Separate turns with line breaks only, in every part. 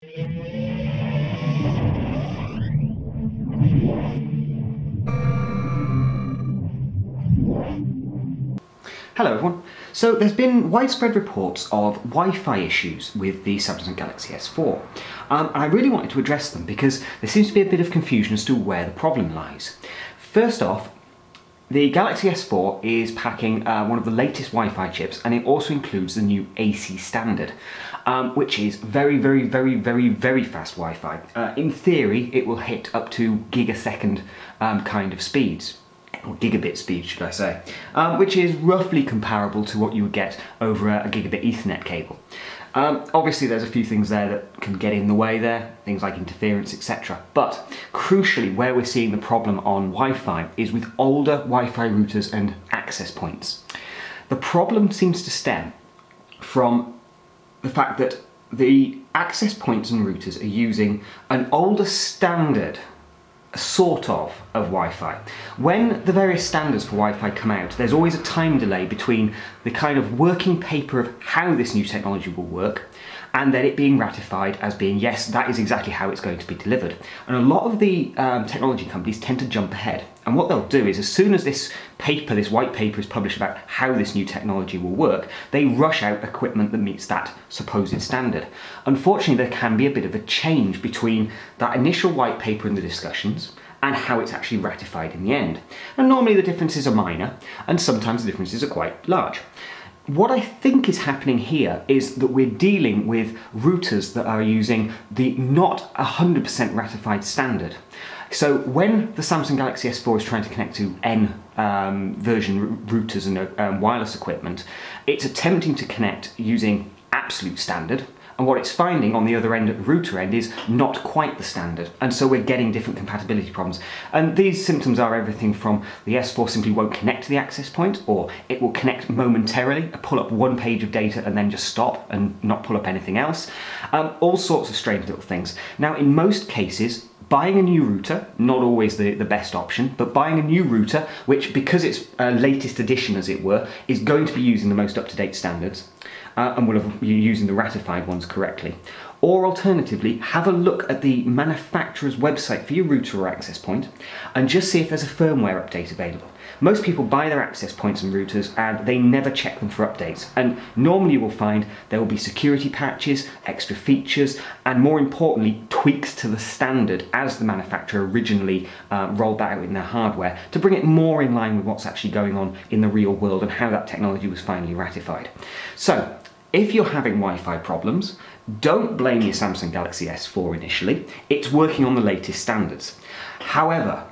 Hello everyone. So there's been widespread reports of Wi-Fi issues with the Samsung Galaxy S4. And I really wanted to address them because there seems to be a bit of confusion as to where the problem lies. First off, the Galaxy S4 is packing one of the latest Wi-Fi chips, and it also includes the new AC standard, which is very fast Wi-Fi. In theory, it will hit up to gigasecond kind of speeds. Or gigabit speed, should I say, which is roughly comparable to what you would get over a gigabit Ethernet cable. Obviously there's a few things there that can get in the way there, things like interference, etc. But crucially, where we're seeing the problem on Wi-Fi is with older Wi-Fi routers and access points. The problem seems to stem from the fact that the access points and routers are using an older standard sort of Wi-Fi. When the various standards for Wi-Fi come out, there's always a time delay between the kind of working paper of how this new technology will work and then it being ratified as being, yes, that is exactly how it's going to be delivered. And a lot of the technology companies tend to jump ahead. And what they'll do is, as soon as this paper, this white paper, is published about how this new technology will work, they rush out equipment that meets that supposed standard. Unfortunately, there can be a bit of a change between that initial white paper and the discussions and how it's actually ratified in the end. And normally the differences are minor, and sometimes the differences are quite large. What I think is happening here is that we're dealing with routers that are using the not 100% ratified standard. So when the Samsung Galaxy S4 is trying to connect to N version routers and wireless equipment, it's attempting to connect using absolute standard. And what it's finding on the other end, at the router end, is not quite the standard. And so we're getting different compatibility problems. And these symptoms are everything from the S4 simply won't connect to the access point, or it will connect momentarily, pull up one page of data and then just stop and not pull up anything else. All sorts of strange little things. Now, in most cases, buying a new router, not always the best option, but buying a new router, which, because it's a latest edition as it were, is going to be using the most up-to-date standards, and will be using the ratified ones correctly. Or alternatively, have a look at the manufacturer's website for your router or access point and just see if there's a firmware update available. Most people buy their access points and routers and they never check them for updates. And normally you will find there will be security patches, extra features, and more importantly, tweaks to the standard as the manufacturer originally rolled that out in their hardware to bring it more in line with what's actually going on in the real world and how that technology was finally ratified. So, if you're having Wi-Fi problems, don't blame your Samsung Galaxy S4 initially. It's working on the latest standards. However,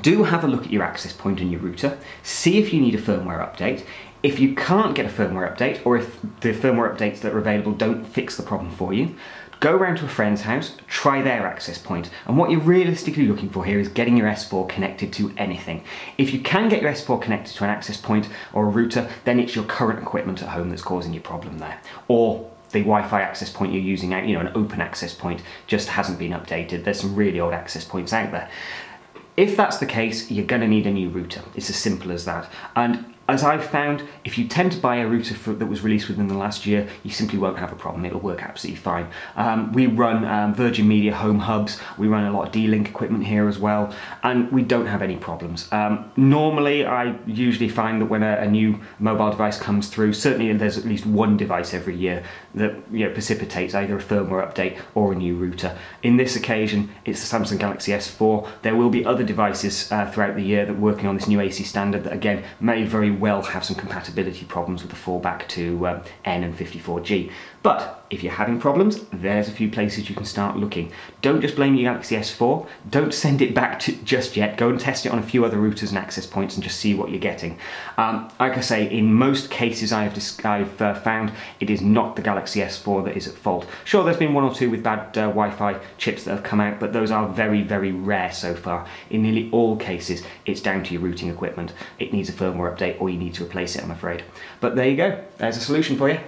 do have a look at your access point and your router, see if you need a firmware update. If you can't get a firmware update, or if the firmware updates that are available don't fix the problem for you, go around to a friend's house, try their access point, and what you're realistically looking for here is getting your S4 connected to anything. If you can get your S4 connected to an access point or a router, then it's your current equipment at home that's causing your problem there. Or the Wi-Fi access point you're using, an open access point, just hasn't been updated. There's some really old access points out there. If that's the case, you're going to need a new router. It's as simple as that. And as I've found, if you tend to buy a router that was released within the last year, you simply won't have a problem. It'll work absolutely fine. We run Virgin Media home hubs. We run a lot of D-Link equipment here as well, and we don't have any problems. Normally, I usually find that when a new mobile device comes through, certainly there's at least one device every year that precipitates either a firmware update or a new router. In this occasion, it's the Samsung Galaxy S4. There will be other devices throughout the year that are working on this new AC standard that, again, may very well have some compatibility problems with the fallback to N and 54G. But if you're having problems, there's a few places you can start looking. Don't just blame your Galaxy S4. Don't send it back just yet. Go and test it on a few other routers and access points and just see what you're getting. Like I say, in most cases I've found it is not the Galaxy S4 that is at fault. Sure, there's been one or two with bad Wi-Fi chips that have come out, but those are very rare so far. In nearly all cases, it's down to your routing equipment. It needs a firmware update or you need to replace it, I'm afraid. But there you go. There's a solution for you.